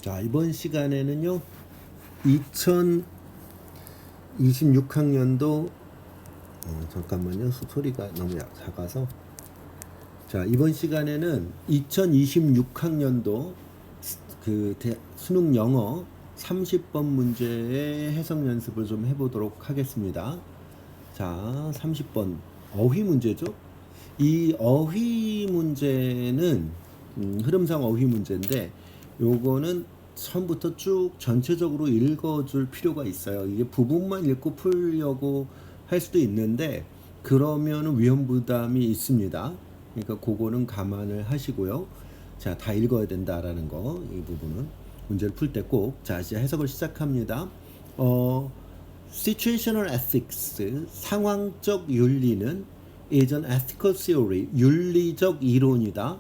자, 이번 시간에는요, 2026학년도, 잠깐만요, 소리가 너무 작아서. 자, 이번 시간에는 2026학년도 수능 영어 30번 문제의 해석 연습을 좀 해보도록 하겠습니다. 자, 30번 어휘 문제죠. 이 어휘 문제는 흐름상 어휘 문제인데, 요거는 처음부터 쭉 전체적으로 읽어줄 필요가 있어요. 이게 부분만 읽고 풀려고 할 수도 있는데 그러면은 위험 부담이 있습니다. 그러니까 그거는 감안을 하시고요. 자, 다 읽어야 된다라는 거, 이 부분은 문제를 풀 때 꼭. 자, 이제 해석을 시작합니다. Situational ethics, 상황적 윤리는 is an ethical theory, 윤리적 이론이다.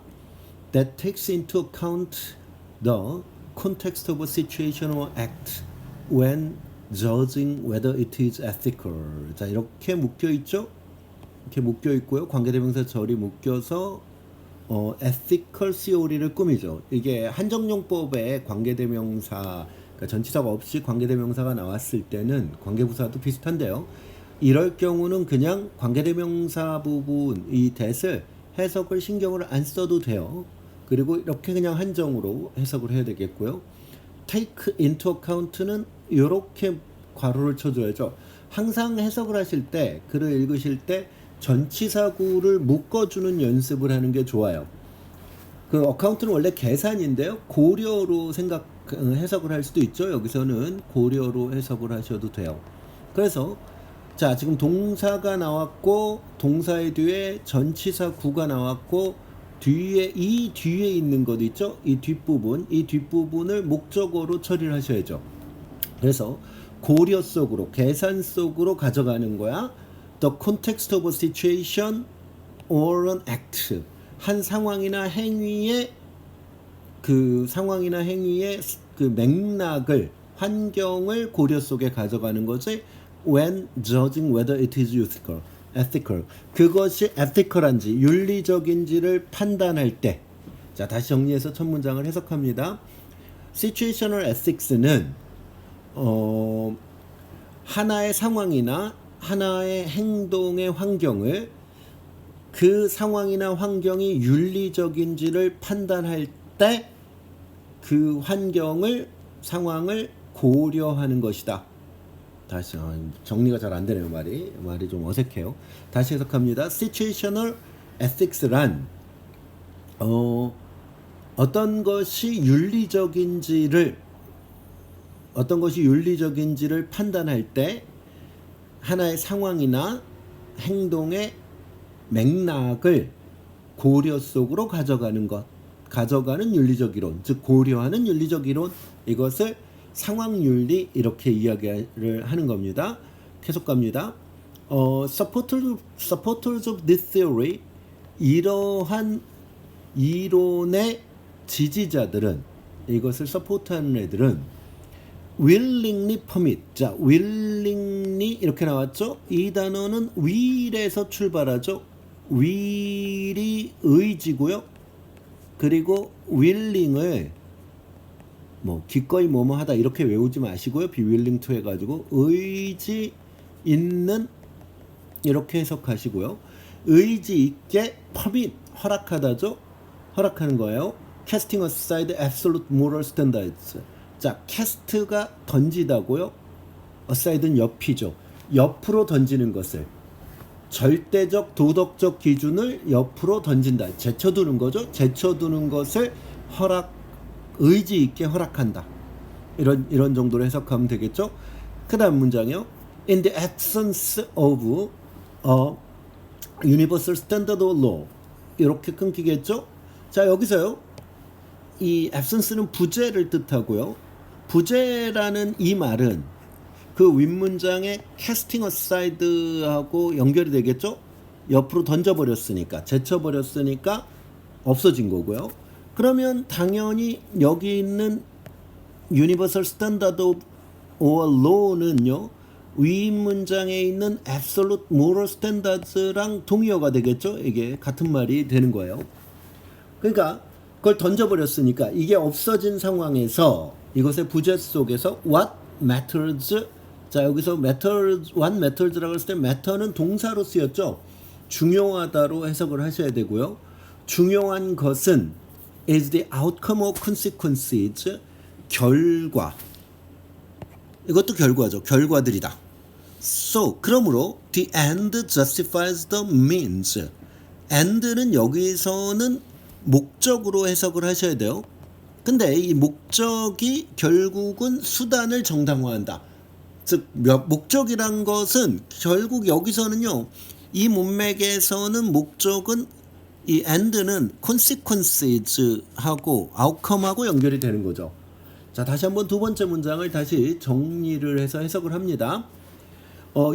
That takes into account the context of a situation or act when judging whether it is ethical. 자, 이렇게 묶여 있죠? 이렇게 묶여 있고요. 관계대명사 절이 묶여서 ethical theory를 꾸미죠. 이게 한정용법에 관계대명사, 그러니까 전치사가 없이 관계대명사가 나왔을 때는 관계부사도 비슷한데요. 이럴 경우는 그냥 관계대명사 부분 이 that을 해석을 신경을 안 써도 돼요. 그리고 이렇게 그냥 한정으로 해석을 해야 되겠고요. take into account는 이렇게 괄호를 쳐줘야죠. 항상 해석을 하실 때, 글을 읽으실 때 전치사구를 묶어주는 연습을 하는 게 좋아요. 그 어카운트는 원래 계산인데요. 고려로 해석을 할 수도 있죠. 여기서는 고려로 해석을 하셔도 돼요. 그래서 자, 지금 동사가 나왔고 동사의 뒤에 전치사구가 나왔고 이 뒤에 있는 것 있죠? 이 뒷부분을 목적어로 처리를 하셔야죠. 그래서 고려 속으로, 계산 속으로 가져가는 거야. The context of a situation or an act. 한 상황이나 행위의 그 맥락을, 환경을 고려 속에 가져가는 거지. When judging whether it is ethical. 그것이 ethical한지, 윤리적인지를 판단할 때. 자, 다시 정리해서 첫 문장을 해석합니다. Situational ethics는 하나의 상황이나 하나의 행동의 환경을, 그 상황이나 환경이 윤리적인지를 판단할 때 그 상황을 고려하는 것이다. 다시 정리가 잘 안 되네요. 말이 좀 어색해요. 다시 해석합니다. Situational ethics란 어떤 것이 윤리적인지를 판단할 때 하나의 상황이나 행동의 맥락을 고려 속으로 가져가는 윤리적 이론, 즉 고려하는 윤리적 이론, 이것을 상황윤리, 이렇게 이야기를 하는 겁니다. 계속 갑니다. Supporters of this theory, 이러한 이론의 지지자들은, 이것을 서포트하는 애들은 willingly permit. 자, willingly 이렇게 나왔죠? 이 단어는 will에서 출발하죠. will이 의지고요. 그리고 willing을 기꺼이 뭐뭐 하다 이렇게 외우지 마시고요. be willing to 해가지고 의지 있는, 이렇게 해석하시고요. 의지 있게 permit, 허락하다죠. 허락하는 거예요. casting aside absolute moral standards. 자, cast가 던지다고요. aside는 옆이죠. 옆으로 던지는 것을, 절대적 도덕적 기준을 옆으로 던진다. 제쳐두는 거죠. 제쳐두는 것을 의지 있게 허락한다. 이런 정도로 해석하면 되겠죠. 그 다음 문장이요. In the absence of a universal standard of law. 이렇게 끊기겠죠. 자, 여기서요. 이 absence는 부재를 뜻하고요. 부재라는 이 말은 그 윗문장의 casting aside하고 연결이 되겠죠. 옆으로 던져버렸으니까, 제쳐버렸으니까 없어진 거고요. 그러면 당연히 여기 있는 Universal Standard or Law는요, 윗문장에 있는 Absolute Moral Standards랑 동의어가 되겠죠. 이게 같은 말이 되는 거예요. 그러니까 그걸 던져버렸으니까 이게 없어진 상황에서 이것의 부재 속에서 what matters. 자, 여기서 what matters라고 했을 때 matter는 동사로 쓰였죠. 중요하다로 해석을 하셔야 되고요. 중요한 것은 is the outcome or consequences. 결과. 이것도 결과죠. 결과들이다. So, 그러므로 the end justifies the means. end는 여기서는 목적으로 해석을 하셔야 돼요. 근데 이 목적이 결국은 수단을 정당화한다. 즉 목적이란 것은 결국 여기서는요. 이 문맥에서는 목적은 이 end는 consequences하고 outcome하고 연결이 되는 거죠. 자, 다시 한번 두 번째 문장을 다시 정리를 해서 해석을 합니다.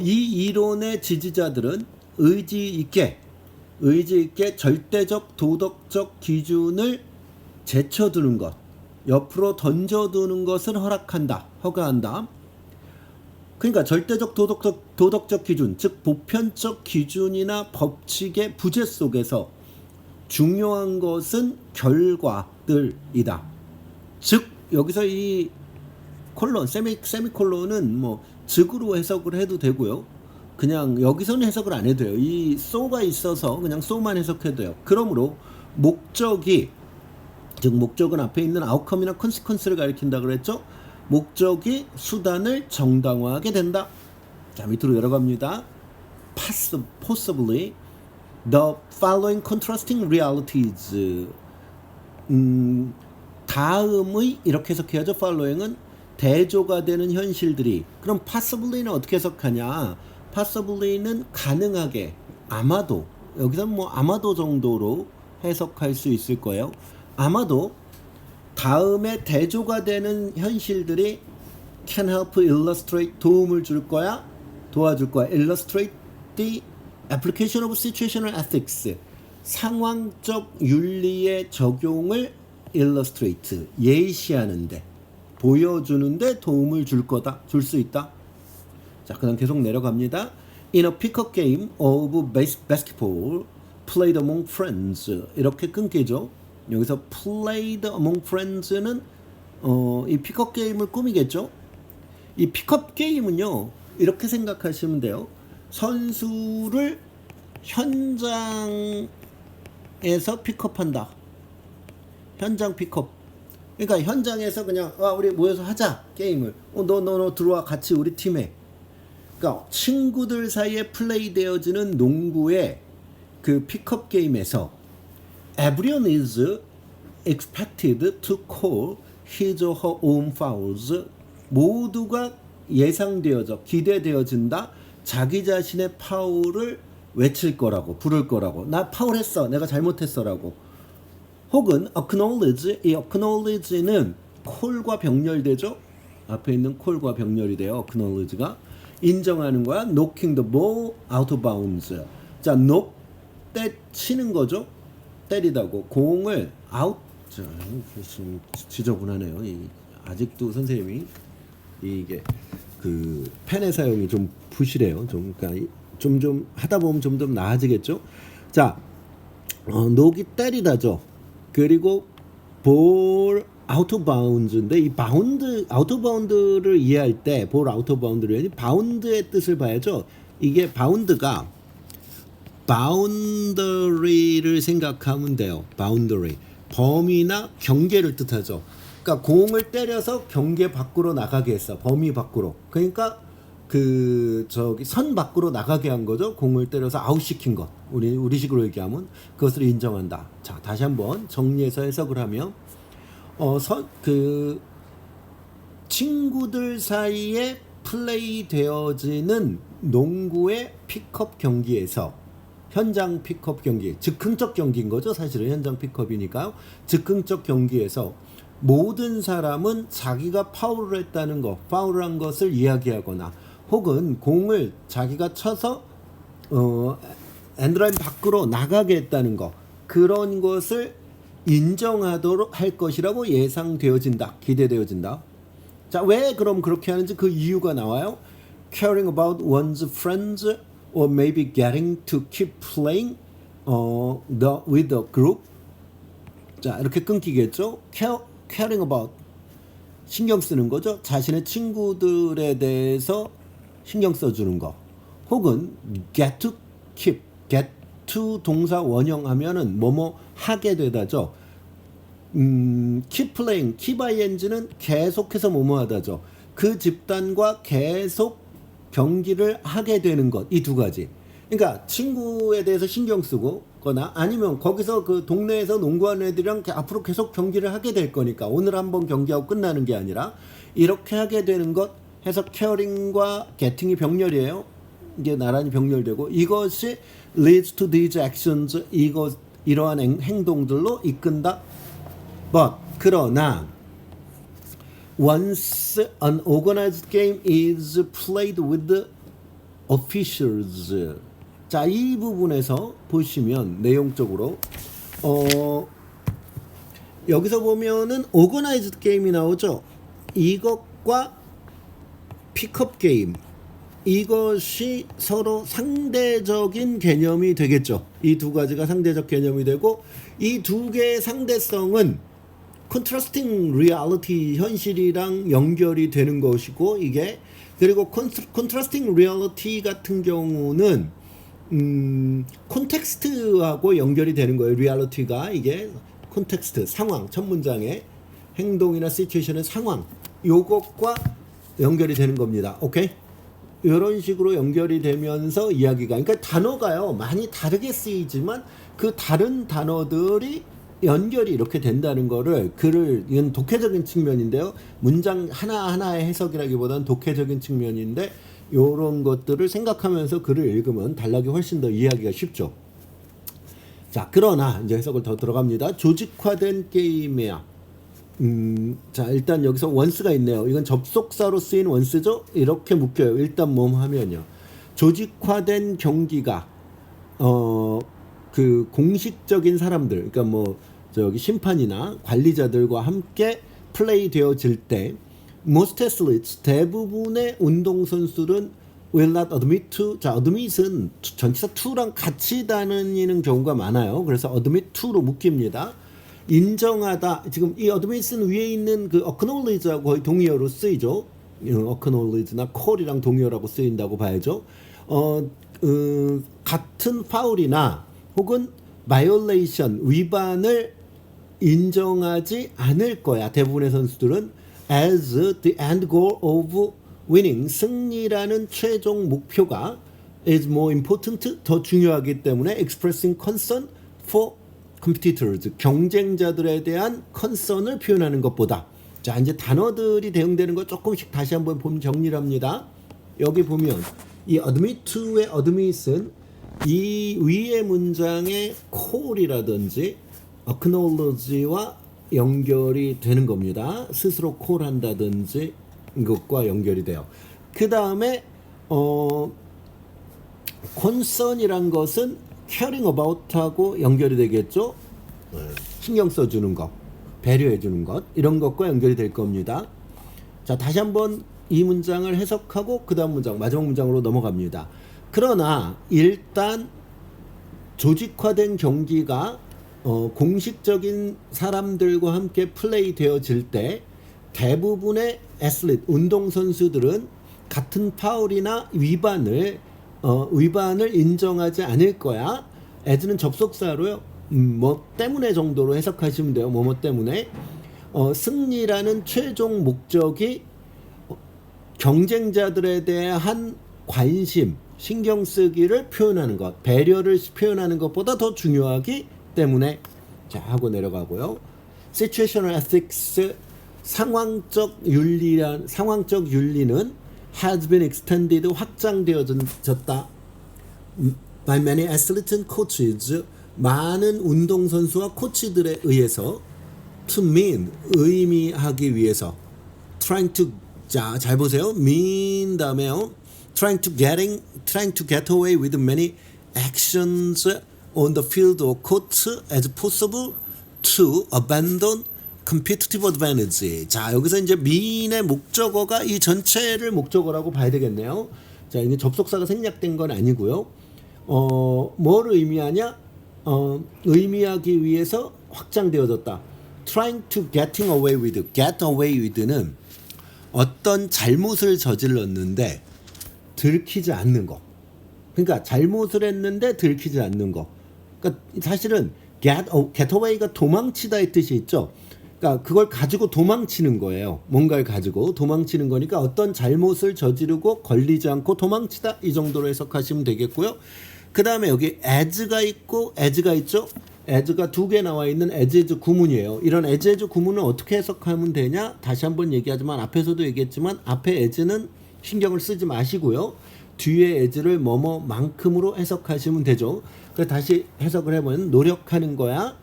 이 이론의 지지자들은 의지 있게 절대적 도덕적 기준을 제쳐두는 것, 옆으로 던져두는 것을 허가한다. 그러니까 절대적 도덕적 기준, 즉 보편적 기준이나 법칙의 부재 속에서 중요한 것은 결과들이다. 즉 여기서 이 콜론, 세미콜론은 뭐 즉으로 해석을 해도 되고요. 그냥 여기서는 해석을 안 해도 돼요. 이 so가 있어서 그냥 so만 해석해도 돼요. 그러므로 목적은 앞에 있는 outcome이나 consequence를 가리킨다 그랬죠. 목적이 수단을 정당화하게 된다. 자, 밑으로 내려갑니다. Possibly the following contrasting realities. 다음의 이렇게 해석해야죠. following은 대조가 되는 현실들이. 그럼 possibly는 어떻게 해석하냐? possibly는 가능하게, 아마도, 여기서는 뭐 아마도 정도로 해석할 수 있을 거예요. 아마도 다음에 대조가 되는 현실들이 can help illustrate, 도움을 줄 거야, 도와줄 거야. illustrate the application of situational ethics, 상황적 윤리의 적용을 illustrate, 예시하는데, 보여주는데 도움을 줄 수 있다. 자, 그다음 계속 내려갑니다. In a pickup game of basketball played among friends. 이렇게 끊기죠. 여기서 played among friends는 이 픽업 게임을 꾸미겠죠. 이 픽업 게임은요, 이렇게 생각하시면 돼요. 선수를 현장에서 픽업한다. 현장 픽업. 그러니까 현장에서 그냥 우리 모여서 하자 게임을. 너 들어와, 같이 우리 팀에. 그러니까 친구들 사이에 플레이되어지는 농구의 그 픽업 게임에서 everyone is expected to call his or her own fouls. 모두가 기대되어진다. 자기 자신의 파울을 외칠 거라고, 부를 거라고. 나 파울했어, 내가 잘못했어라고. 혹은 acknowledge, 이 acknowledge는 콜과 병렬되죠. 앞에 있는 콜과 병렬이 돼요. acknowledge가 인정하는 거야. knocking the ball out of bounds. 자, knock, 치는 거죠. 때리다고. 공을 out. 자, 좀 지저분하네요. 아직도 선생님이 이게 그 펜의 사용이 좀 부실해요. 그러니까 좀 하다 보면 좀 더 나아지겠죠. 자, 녹이 때리다죠. 그리고 볼 아웃 오브 바운드인데, 이 바운드, 아웃 오브 바운드를 이해할 때 볼 아웃 오브 바운드를 해야지 바운드의 뜻을 봐야죠. 이게 바운드가 바운더리를 생각하면 돼요. 바운더리, 범위나 경계를 뜻하죠. 그러니까 공을 때려서 경계 밖으로 나가게 했어. 범위 밖으로. 그러니까 선 밖으로 나가게 한 거죠. 공을 때려서 아웃시킨 것. 우리식으로 얘기하면 그것을 인정한다. 자, 다시 한번 정리해서 해석을 하면 친구들 사이에 플레이 되어지는 농구의 픽업 경기에서, 현장 픽업 경기, 즉흥적 경기인 거죠. 사실은 현장 픽업이니까요. 즉흥적 경기에서 모든 사람은 자기가 파울을 했다는 거, 파울을 한 것을 이야기하거나, 혹은 공을 자기가 쳐서 엔드라인 밖으로 나가게 했다는 거, 그런 것을 인정하도록 할 것이라고 예상되어진다, 기대되어진다. 자, 왜 그럼 그렇게 하는지 그 이유가 나와요. Caring about one's friends or maybe getting to keep playing with the group. 자, 이렇게 끊기겠죠. caring about 신경 쓰는 거죠. 자신의 친구들에 대해서 신경 써주는 거. 혹은 get to keep, get to 동사 원형하면은 뭐뭐 하게 되다죠. keep playing, keep ing는 계속해서 뭐뭐 하다죠. 그 집단과 계속 경기를 하게 되는 것. 이 두 가지. 그러니까 친구에 대해서 신경 쓰고 거나 아니면 거기서 그 동네에서 농구하는 애들이랑 앞으로 계속 경기를 하게 될 거니까 오늘 한번 경기하고 끝나는 게 아니라 이렇게 하게 되는 것 해서 caring과 getting이 병렬이에요. 이게 나란히 병렬되고 이것이 leads to these actions 이러한 행동들로 이끈다. But 그러나 once an organized game is played with the officials. 자, 이 부분에서 보시면 내용적으로 여기서 보면은 organized 게임이 나오죠. 이것과 픽업 게임 이것이 서로 상대적인 개념이 되겠죠. 이 두 가지가 상대적 개념이 되고 이 두 개의 상대성은 contrasting reality 현실이랑 연결이 되는 것이고 이게 그리고 contrasting reality 같은 경우는 콘텍스트하고 연결이 되는 거예요. 리얼리티가 이게 콘텍스트 상황 첫 문장의 행동이나 시츄에이션의 상황 요것과 연결이 되는 겁니다. 오케이? 이런 식으로 연결이 되면서 이야기가 그러니까 단어가요 많이 다르게 쓰이지만 그 다른 단어들이 연결이 이렇게 된다는 거를 이건 독해적인 측면인데요. 문장 하나하나의 해석이라기보다는 독해적인 측면인데 요런 것들을 생각하면서 글을 읽으면 단락이 훨씬 더 이해하기가 쉽죠. 자, 그러나 이제 해석을 더 들어갑니다. 조직화된 게임이야. 자, 일단 여기서 원스가 있네요. 이건 접속사로 쓰인 원스죠. 이렇게 묶여요. 일단 뭐 하면요. 조직화된 경기가 그 공식적인 사람들, 그러니까 뭐 저기 심판이나 관리자들과 함께 플레이 되어질 때 most athletes 대부분의 운동선수들은 will not admit to 자 admit은 전치사 to랑 같이 다니는 경우가 많아요. 그래서 admit to로 묶입니다. 인정하다 지금 이 admit은 위에 있는 그 acknowledge하고 거의 동의어로 쓰이죠. acknowledge나 call이랑 동의어라고 쓰인다고 봐야죠. 같은 파울이나 혹은 violation 위반을 인정하지 않을 거야. 대부분의 선수들은 as the end goal of winning 승리라는 최종 목표가 is more important 더 중요하기 때문에 expressing concern for competitors 경쟁자들에 대한 concern을 표현하는 것보다 자 이제 단어들이 대응되는 거 조금씩 다시 한번 보면 정리를 합니다. 여기 보면 이 admit to의 admit은 이 위의 문장의 call이라든지 acknowledge와 연결이 되는 겁니다. 스스로 콜한다든지 이것과 연결이 돼요. 그 다음에 concern이란 것은 caring about하고 연결이 되겠죠. 신경 써주는 것, 배려해주는 것 이런 것과 연결이 될 겁니다. 자 다시 한번 이 문장을 해석하고 그 다음 문장 마지막 문장으로 넘어갑니다. 그러나 일단 조직화된 경기가 공식적인 사람들과 함께 플레이 되어질 때 대부분의 애슬릿 운동선수들은 같은 파울이나 위반을 인정하지 않을 거야. as는 접속사로요. 뭐 때문에 정도로 해석하시면 돼요. 뭐뭐 때문에 승리라는 최종 목적이 경쟁자들에 대한 관심, 신경 쓰기를 표현하는 것, 배려를 표현하는 것보다 더 중요하기 때문에 자 하고 내려가고요. Situational ethics 상황적 윤리는 has been extended 확장되어졌다. by many athletes and coaches 많은 운동선수와 코치들에 의해서 to mean 의미하기 위해서 trying to 자 잘 보세요. mean 다음에요. trying to get away with many actions on the field or court as possible to abandon competitive advantage. 자, 여기서 이제 mean의 목적어가 이 전체를 목적어라고 봐야 되겠네요. 자, 이게 접속사가 생략된 건 아니고요. 뭘 의미하냐? 의미하기 위해서 확장되어졌다. Trying to getting away with. Get away with는 어떤 잘못을 저질렀는데 들키지 않는 거. 그러니까 잘못을 했는데 들키지 않는 거. 그러니까 사실은 get away가 도망치다의 뜻이 있죠. 그러니까 그걸 가지고 도망치는 거예요. 뭔가를 가지고 도망치는 거니까 어떤 잘못을 저지르고 걸리지 않고 도망치다 이 정도로 해석하시면 되겠고요. 그 다음에 여기 as가 있고 as가 있죠. as가 두 개 나와 있는 as 구문이에요. 이런 as 구문을 어떻게 해석하면 되냐? 다시 한번 얘기하지만 앞에서도 얘기했지만 앞에 as는 신경을 쓰지 마시고요. 뒤에 as를 뭐뭐만큼으로 해석하시면 되죠. 그래서 다시 해석을 해보면 노력하는 거야.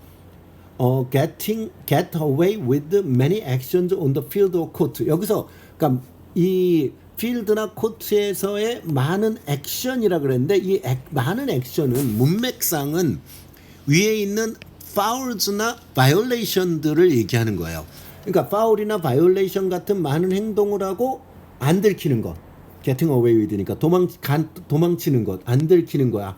get away with many actions on the field or court. 여기서 그러니까 이 필드나 코트에서의 많은 액션이라 그랬는데 이 많은 액션은 문맥상은 위에 있는 fouls나 violation들을 얘기하는 거예요. 그러니까 foul이나 violation 같은 많은 행동을 하고 안 들키는 것. getting away with니까 도망치는 것, 안 들키는 거야.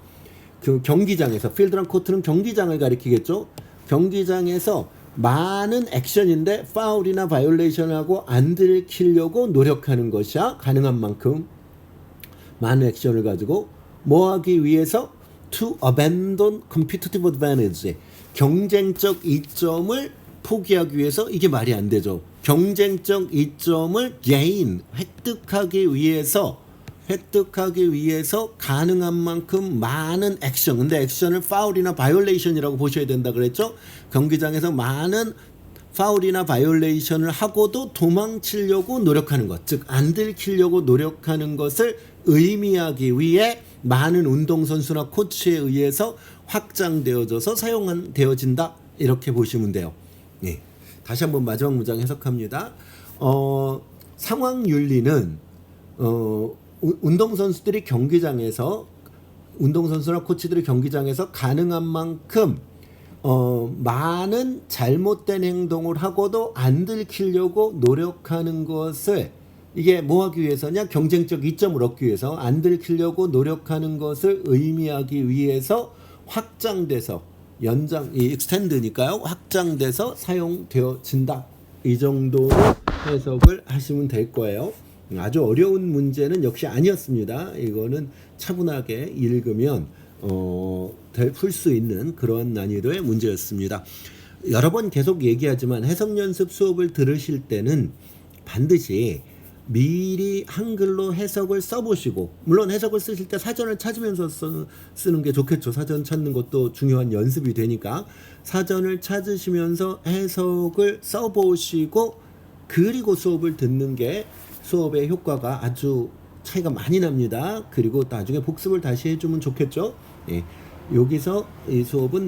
그 경기장에서 필드랑 코트는 경기장을 가리키겠죠. 경기장에서 많은 액션인데 파울이나 바이올레이션하고 안 들키려고 노력하는 것이야. 가능한 만큼 많은 액션을 가지고 뭐 하기 위해서 to abandon competitive advantage. 경쟁적 이점을 포기하기 위해서 이게 말이 안 되죠. 경쟁적 이점을 gain 획득하기 위해서 가능한 만큼 많은 액션. 근데 액션을 파울이나 바이올레이션이라고 보셔야 된다 그랬죠. 경기장에서 많은 파울이나 바이올레이션을 하고도 도망치려고 노력하는 것, 즉 안 들키려고 노력하는 것을 의미하기 위해 많은 운동선수나 코치에 의해서 확장되어져서 사용되어진다 이렇게 보시면 돼요. 네. 다시 한번 마지막 문장 해석합니다. 상황윤리는 운동선수들이 경기장에서 운동선수나 코치들이 경기장에서 가능한 만큼 많은 잘못된 행동을 하고도 안 들키려고 노력하는 것을 이게 뭐 하기 위해서냐? 경쟁적 이점을 얻기 위해서 안 들키려고 노력하는 것을 의미하기 위해서 확장돼서 연장, 이 extend니까요. 확장돼서 사용되어진다. 이 정도로 해석을 하시면 될 거예요. 아주 어려운 문제는 역시 아니었습니다. 이거는 차분하게 읽으면 풀 수 있는 그런 난이도의 문제였습니다. 여러 번 계속 얘기하지만 해석 연습 수업을 들으실 때는 반드시 미리 한글로 해석을 써보시고, 물론 해석을 쓰실 때 사전을 찾으면서 쓰는 게 좋겠죠. 사전 찾는 것도 중요한 연습이 되니까 사전을 찾으시면서 해석을 써보시고 그리고 수업을 듣는 게 수업의 효과가 아주 차이가 많이 납니다. 그리고 나중에 복습을 다시 해주면 좋겠죠. 예, 여기서 이 수업은